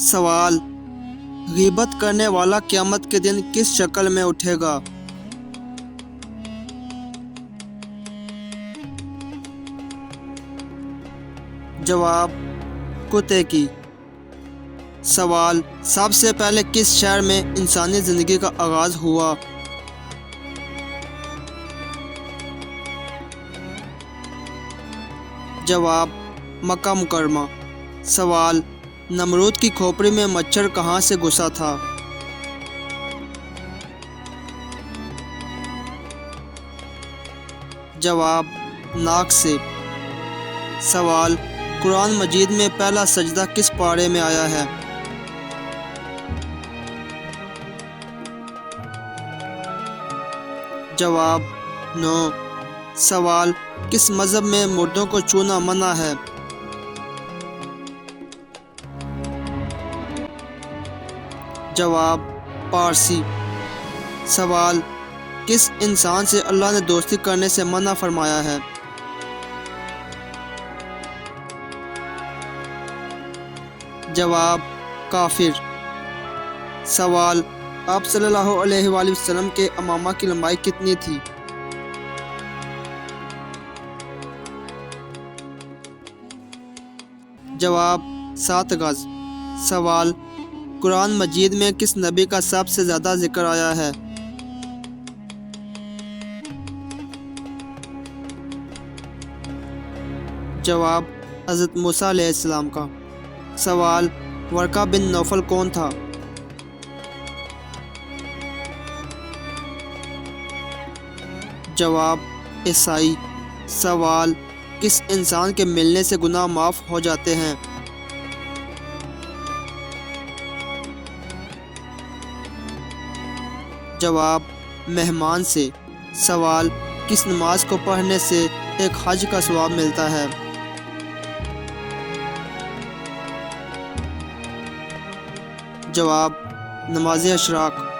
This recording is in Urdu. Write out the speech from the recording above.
سوال: غیبت کرنے والا قیامت کے دن کس شکل میں اٹھے گا؟ جواب: کتے کی۔ سوال: سب سے پہلے کس شہر میں انسانی زندگی کا آغاز ہوا؟ جواب: مکہ مکرمہ۔ سوال: نمرود کی کھوپڑی میں مچھر کہاں سے گھسا تھا؟ جواب: ناک سے۔ سوال: قرآن مجید میں پہلا سجدہ کس پارے میں آیا ہے؟ جواب: 9۔ سوال: کس مذہب میں مردوں کو چھونا منع ہے؟ جواب: پارسی۔ سوال: کس انسان سے اللہ نے دوستی کرنے سے منع فرمایا ہے؟ جواب: کافر۔ سوال: آپ صلی اللہ علیہ وآلہ وسلم کے امامہ کی لمبائی کتنی تھی؟ جواب: 7 گز۔ سوال: قرآن مجید میں کس نبی کا سب سے زیادہ ذکر آیا ہے؟ جواب: حضرت موسیٰ علیہ السلام کا۔ سوال: ورقہ بن نوفل کون تھا؟ جواب: عیسائی۔ سوال: کس انسان کے ملنے سے گناہ معاف ہو جاتے ہیں؟ جواب: مہمان سے۔ سوال: کس نماز کو پڑھنے سے ایک حج کا ثواب ملتا ہے؟ جواب: نماز اشراق۔